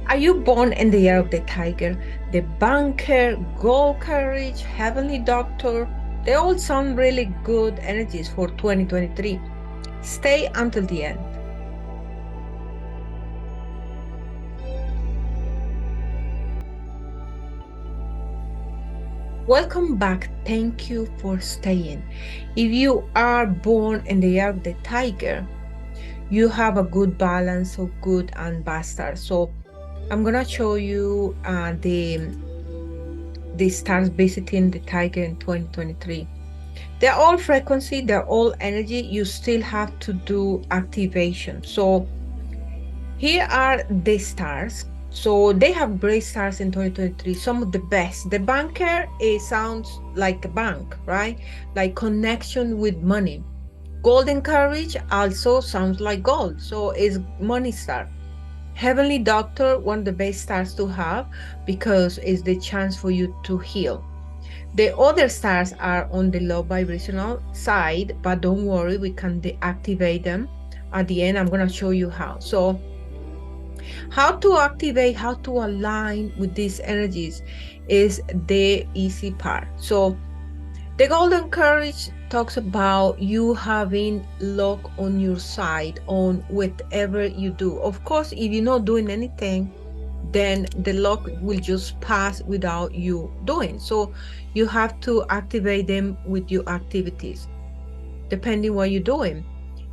Are you born in the year of the tiger, the banker, gold courage, heavenly doctor? They all sound really good energies for 2023. Stay until the end. Welcome back. Thank you for staying. If you are born in the year of the tiger, you have a good balance of good and bad stars. So I'm gonna show you the stars visiting the tiger in 2023. They're all frequency, they're all energy. You still have to do activation. So here are the stars. So they have great stars in 2023, some of the best. The banker, it sounds like a bank, right? Like connection with money. Golden courage also sounds like gold. So it's money star. Heavenly doctor, one of the best stars to have because it's the chance for you to heal. The other stars are on the low vibrational side, but don't worry, we can deactivate them. At the end, I'm going to show you how. So, how to activate, how to align with these energies is the easy part. So, the golden courage talks about you having luck on your side on whatever you do. Of course, if you're not doing anything, then the luck will just pass without you doing. So you have to activate them with your activities, depending what you're doing.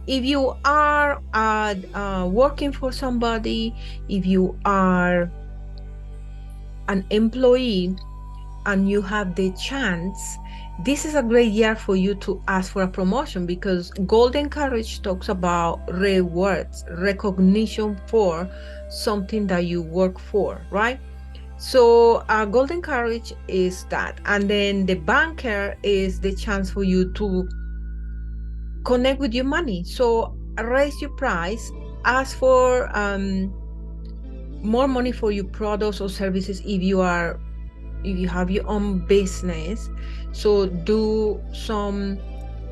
If you are working for somebody, if you are an employee and you have the chance, this is a great year for you to ask for a promotion because golden courage talks about rewards, recognition for something that you work for, right? So golden courage is that. And then the banker is the chance for you to connect with your money. So raise your price, ask for more money for your products or services if you have your own business. So do some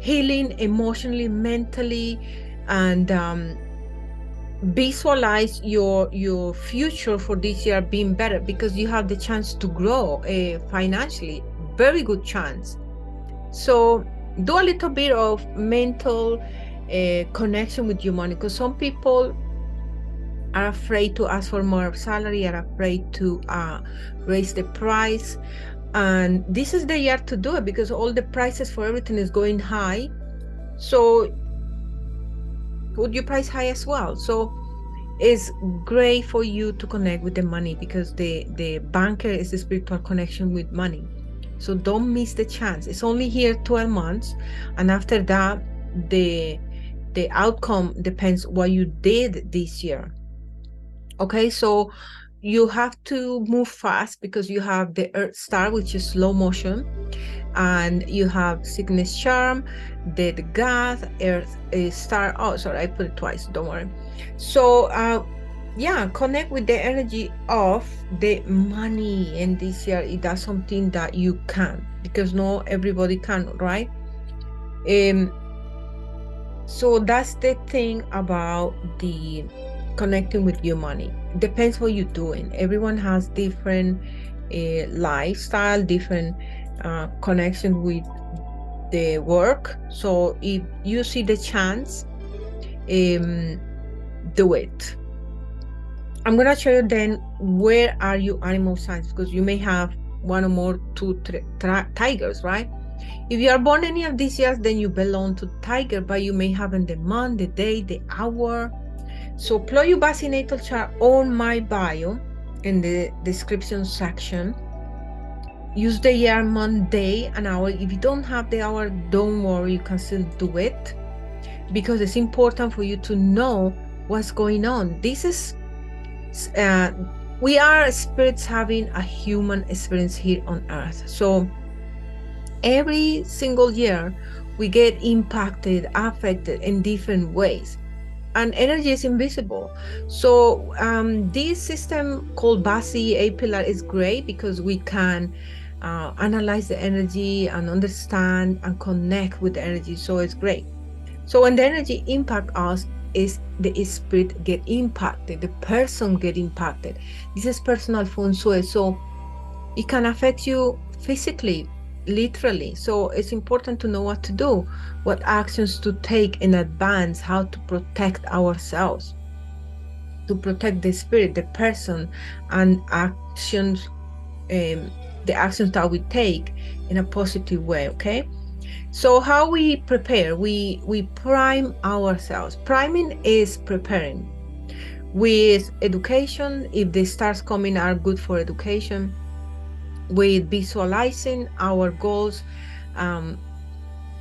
healing emotionally, mentally, and visualize your future for this year being better because you have the chance to grow financially. Very good chance. So do a little bit of mental connection with your money because some people are afraid to ask for more salary, are afraid to raise the price. And this is the year to do it because all the prices for everything is going high. So put your price high as well. So it's great for you to connect with the money because the banker is a spiritual connection with money. So don't miss the chance. It's only here 12 months. And after that, the outcome depends what you did this year. Okay, so you have to move fast because you have the Earth Star, which is slow motion, and you have Cygnus Charm, the Gas, Earth Star. Oh, sorry, I put it twice. Don't worry. So, yeah, connect with the energy of the money. And this year, it does something that you can because not everybody can, right? So that's the thing about the connecting with your money. Depends what you're doing. Everyone has different lifestyle, different connection with the work. So if you see the chance, do it. I'm gonna show you then where are you animal signs because you may have one or more two tigers, right? If you are born any of these years, then you belong to tiger, but you may have in the month, the day, the hour. So plot your Bazi natal chart on my bio in the description section. Use the year, month, day, and hour. If you don't have the hour, don't worry, you can still do it because it's important for you to know what's going on. This is we are spirits having a human experience here on earth. So every single year we get impacted, affected in different ways, and energy is invisible. So this system called Bazi A pillar is great because we can analyze the energy and understand and connect with the energy. So it's great. So when the energy impact us, is the spirit get impacted, the person get impacted. This is personal Feng Shui, so it can affect you physically, literally. So it's important to know what to do, what actions to take in advance, how to protect ourselves, to protect the spirit, the person, and actions, the actions that we take in a positive way. Okay. So how we prepare? We prime ourselves. Priming is preparing with education. If the stars coming are good for education, with visualizing our goals, um,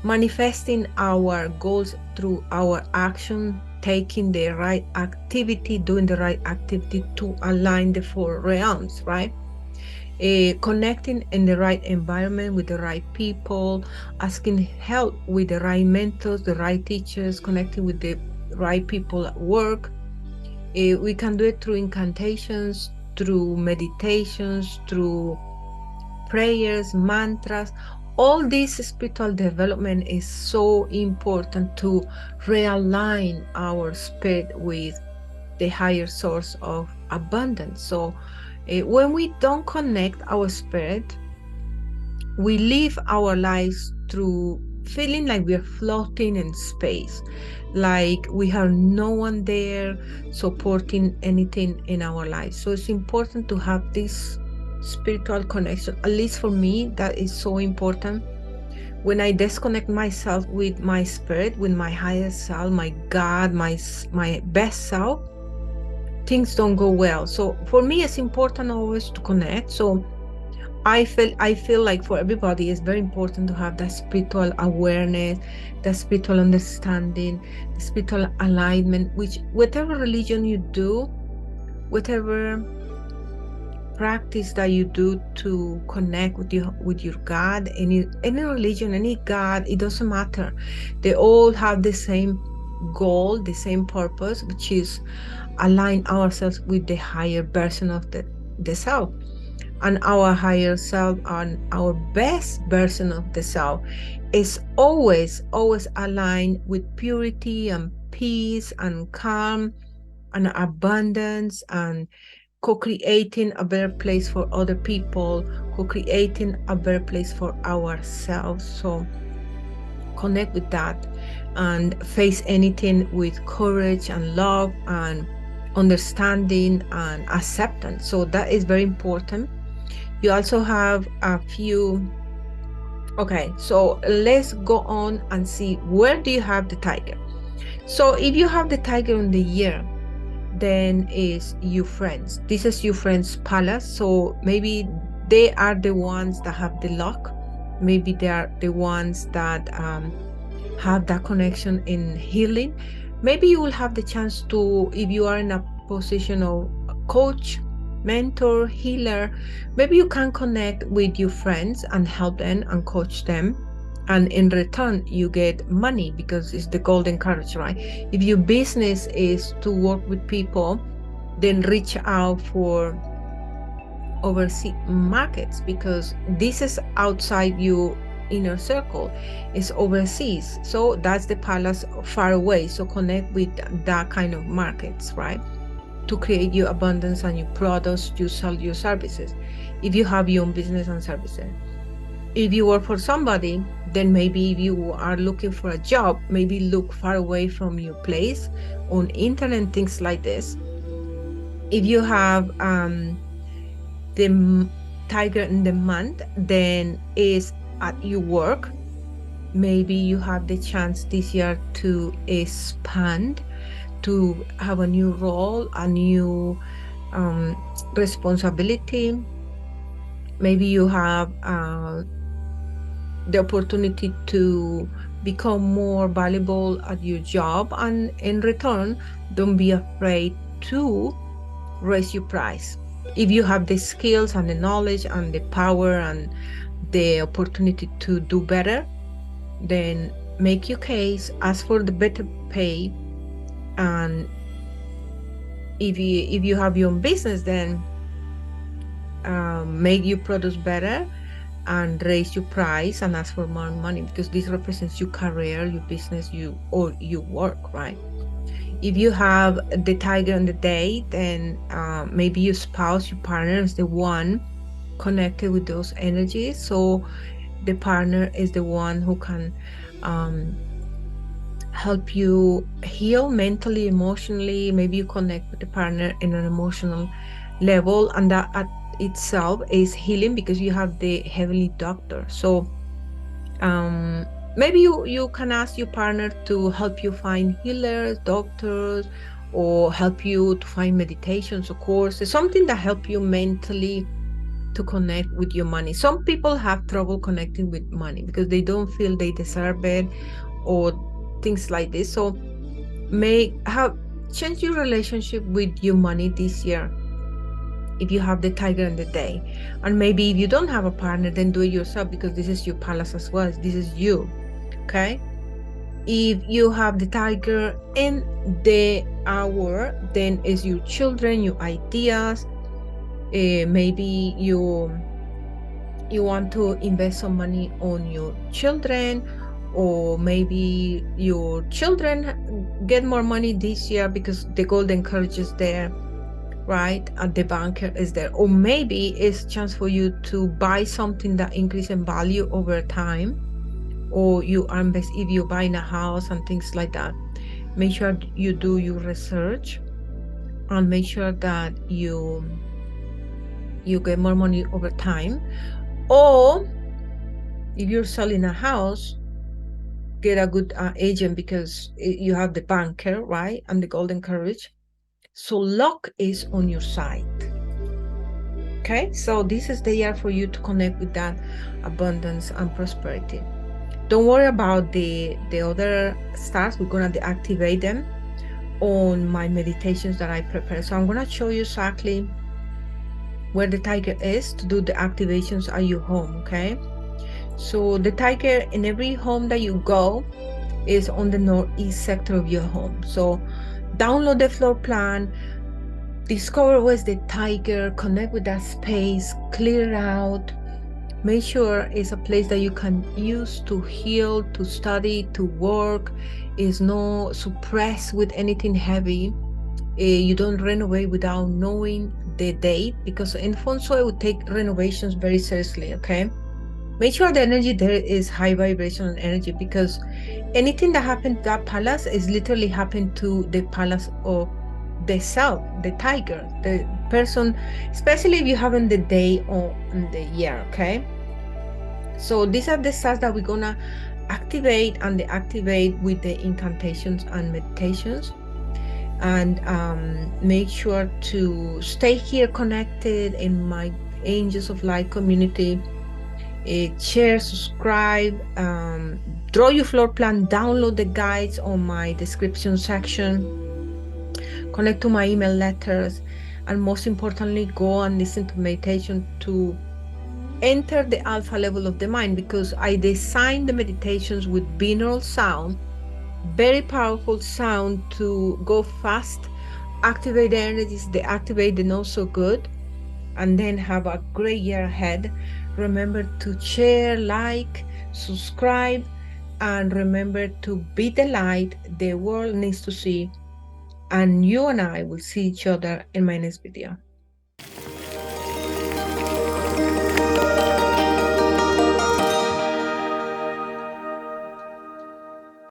manifesting our goals through our action, taking the right activity, doing the right activity to align the four realms, right? Connecting in the right environment with the right people, asking help with the right mentors, the right teachers, connecting with the right people at work. We can do it through incantations, through meditations, through prayers, mantras. All this spiritual development is so important to realign our spirit with the higher source of abundance. So when we don't connect our spirit, we live our lives through feeling like we're floating in space, like we have no one there supporting anything in our lives. So it's important to have this spiritual connection. At least for me, that is so important. When I disconnect myself with my spirit, with my higher self, my God, my best self, things don't go well. So for me, it's important always to connect. So I feel like for everybody it's very important to have that spiritual awareness, that spiritual understanding, the spiritual alignment, which whatever religion you do, whatever practice that you do to connect with your God, any religion, any God, it doesn't matter. They all have the same goal, the same purpose, which is align ourselves with the higher version of the self. And our higher self and our best version of the self is always aligned with purity and peace and calm and abundance, and co-creating a better place for other people, co-creating a better place for ourselves. So connect with that and face anything with courage and love and understanding and acceptance. So that is very important. You also have a few. Okay, so let's go on and see, where do you have the tiger? So if you have the tiger in the year, then is your friends. This is your friends' palace. So maybe they are the ones that have the luck. Maybe they are the ones that have that connection in healing. Maybe you will have the chance to, if you are in a position of coach, mentor, healer, maybe you can connect with your friends and help them and coach them. And in return, you get money because it's the golden carriage, right? If your business is to work with people, then reach out for overseas markets, because this is outside your inner circle, is overseas. So that's the palace far away. So connect with that kind of markets, right? To create your abundance and your products, you sell your services. If you have your own business and services, if you work for somebody, then maybe if you are looking for a job, maybe look far away from your place on internet, things like this. If you have the tiger in the month, then is at your work. Maybe you have the chance this year to expand, to have a new role, a new responsibility. Maybe you have the opportunity to become more valuable at your job, and in return, don't be afraid to raise your price. If you have the skills and the knowledge and the power and the opportunity to do better, then make your case, ask for the better pay. And if you have your own business, then make your products better and raise your price and ask for more money, because this represents your career, your business, or your work, right? If you have the tiger on the day, then maybe your spouse, your partner is the one connected with those energies. So the partner is the one who can um, help you heal mentally, emotionally. Maybe you connect with the partner in an emotional level, and that at itself is healing because you have the heavenly doctor. So um maybe you can ask your partner to help you find healers, doctors, or help you to find meditations or courses, something that help you mentally to connect with your money. Some people have trouble connecting with money because they don't feel they deserve it or things like this. So make have change your relationship with your money this year if you have the tiger in the day. And maybe if you don't have a partner, then do it yourself because this is your palace as well. This is you. Okay. If you have the tiger in the hour, then it's your children, your ideas. Maybe you want to invest some money on your children, or maybe your children get more money this year because the golden courage is there, right? And the banker is there. Or maybe it's a chance for you to buy something that increase in value over time, or you invest if you're buying a house and things like that. Make sure you do your research and make sure that you get more money over time. Or if you're selling a house, get a good agent because you have the banker, right? And the golden courage. So luck is on your side. Okay, so this is the year for you to connect with that abundance and prosperity. Don't worry about the other stars. We're gonna deactivate them on my meditations that I prepare. So I'm gonna show you exactly where the tiger is to do the activations at your home. Okay, so the tiger in every home that you go is on the northeast sector of your home. So download the floor plan, discover where's the tiger, connect with that space, clear it out. Make sure it's a place that you can use to heal, to study, to work. Is not suppressed with anything heavy. You don't renovate without knowing the date, because in Feng Shui we take renovations very seriously. Okay, make sure the energy there is high vibrational energy, because anything that happened to that palace is literally happened to the palace of the self, the tiger, the person, especially if you haven't the day or the year. Okay, so these are the stars that we're gonna activate and deactivate with the incantations and meditations. And make sure to stay here connected in my Angels of Light community. Share, subscribe, draw your floor plan, download the guides on my description section, connect to my email letters, and most importantly, go and listen to meditation to enter the alpha level of the mind, because I designed the meditations with binaural sound, very powerful sound to go fast, activate the energies, deactivate the not so good, and then have a great year ahead. Remember to share, like, subscribe, and remember to be the light the world needs to see. And you and I will see each other in my next video.